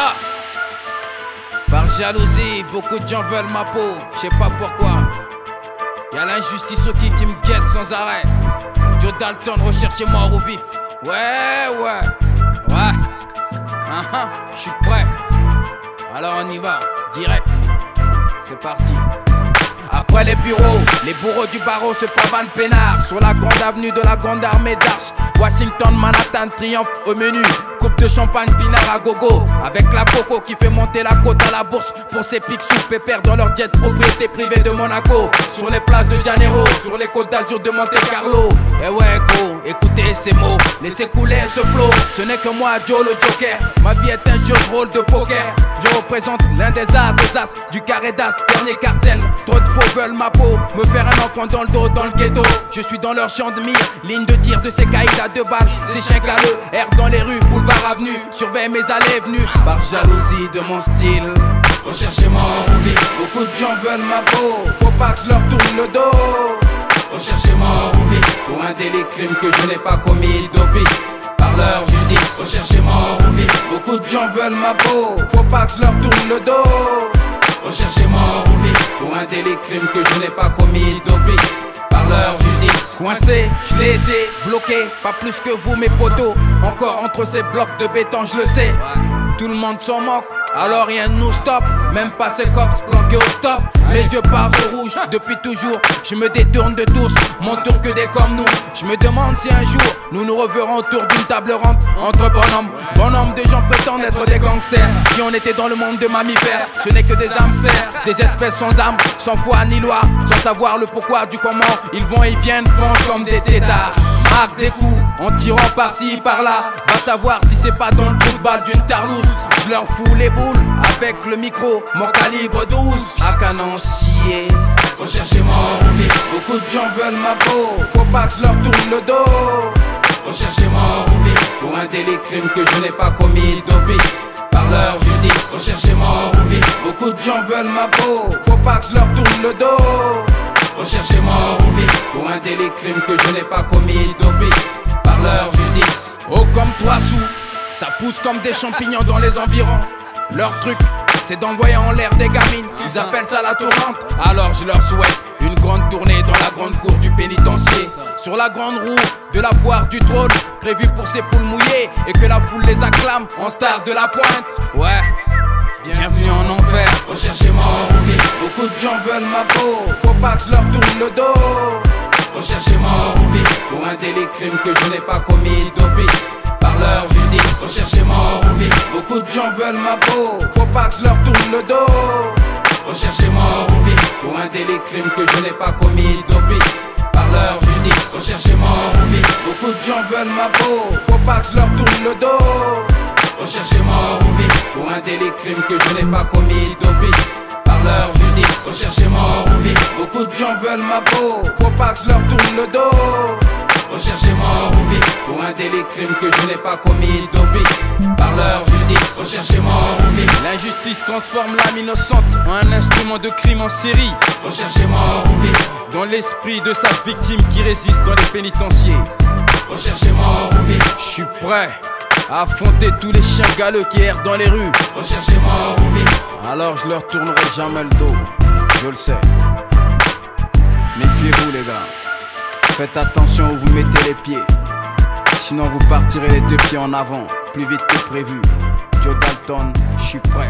Ya. Par jalousie, beaucoup de gens veulent ma peau. Je sais pas pourquoi. Y'a l'injustice qui me guette sans arrêt. Joe Dalton, recherchez mort ou vif. Ouais. Je suis prêt. Alors on y va, direct. C'est parti. Après les bureaux, les bourreaux du barreau se pavanent peinard. Sur la grande avenue de la grande armée d'Arche, Washington, Manhattan, triomphe au menu. Coupe de champagne, pinard à gogo. Avec la coco qui fait monter la côte à la bourse. Pour ses pics sous pépère dans leur jet propriété privée de Monaco. Sur les places de Janeiro, sur les côtes d'Azur de Monte Carlo. Eh ouais go, écoutez ces mots, laissez couler ce flow. Ce n'est que moi Joe le Joker. Ma vie est un jeu de rôle de poker. Je représente l'un des as du carré d'as, dernier cartel. Trop de faux veulent ma peau, me faire un enfant dans le dos, dans le ghetto. Je suis dans leur champ de mire, ligne de tir de ces caïds à 2 balles. Ces chiens galeux, errent dans les rues, boulevard avenue. Surveille mes allées et venues, par jalousie de mon style. Recherchez mort ou vif, beaucoup de gens veulent ma peau. Faut pas que je leur tourne le dos. Recherchez mort ou vif, pour un délit crime que je n'ai pas commis d'office. Par leur justice, recherchez mort ou vif, beaucoup de gens veulent ma peau. Faut pas que je leur tourne le dos. Recherchez mort ou vif, pour un délit crime que je n'ai pas commis d'office. Par leur justice. Coincé, je l'ai été, bloqué, pas plus que vous mes potos. Encore entre ces blocs de béton, je le sais. Tout le monde s'en moque, alors rien ne nous stoppe. Même pas ces cops planqués au stop. Les yeux par au rouge, depuis toujours. Je me détourne de tous, mon tour que des comme nous. Je me demande si un jour nous nous reverrons autour d'une table ronde. Entre bonhommes de gens prétendent être des gangsters. Si on était dans le monde de mammifères, ce n'est que des hamsters. Des espèces sans âme, sans foi ni loi. Sans savoir le pourquoi du comment. Ils vont et viennent, foncent comme des têtards. Marque des coups, en tirant par-ci, par-là. Va savoir si c'est pas dans le coup de balle d'une tarlouse. Je leur fous les boules avec le micro, mon calibre 12 à canon scié. Recherchez mort ou vif, beaucoup de gens veulent ma peau. Faut pas que je leur tourne le dos. Recherchez mort ou vif, pour un délit crime que je n'ai pas commis d'office. Par leur justice, recherchez mort ou vif, beaucoup de gens veulent ma peau. Faut pas que je leur tourne le dos. Recherchez mort ou vif, pour un délit crime que je n'ai pas commis d'office. Par leur justice. Oh comme 3 sous, ça pousse comme des champignons dans les environs. Leur truc, c'est d'envoyer en l'air des gamines. Ils appellent ça la tournante. Alors je leur souhaite une grande tournée dans la grande cour du pénitencier. Sur la grande roue de la foire du trône, prévue pour ces poules mouillées. Et que la foule les acclame en star de la pointe. Ouais, bienvenue en enfer. Recherchez mort ou vif, beaucoup de gens veulent ma peau. Faut pas que je leur tourne le dos. Recherchez mort ou vif, pour un délit crime que je n'ai pas commis d'office. Par leur justice, recherchez mort ou vif, beaucoup de gens veulent ma peau. Faut pas que je leur tourne le dos. Recherchez mort ou vif, pour un délit crime que je n'ai pas commis d'office. Par leur justice, recherchez mort ou vif, beaucoup de gens veulent ma peau. Faut pas que je leur tourne le dos. Recherchez mort ou vif, pour un délit crime que je n'ai pas commis d'office. Par leur justice, recherchez mort ou vif, beaucoup de gens veulent ma peau. Faut pas que je leur tourne le dos. Recherchez mort ou vif, pour un délit crime que je n'ai pas commis d'office. Par leur justice, recherchez mort ou vif. L'injustice transforme l'âme innocente en un instrument de crime en série. Recherchez mort ou vif, dans l'esprit de sa victime qui résiste dans les pénitenciers. Recherchez mort ou vif, je suis prêt à affronter tous les chiens galeux qui errent dans les rues. Recherchez mort ou vif, alors je leur tournerai jamais le dos, je le sais. Méfiez-vous les gars, faites attention où vous mettez les pieds. Sinon vous partirez les 2 pieds en avant, plus vite que prévu. Joe Dalton, je suis prêt.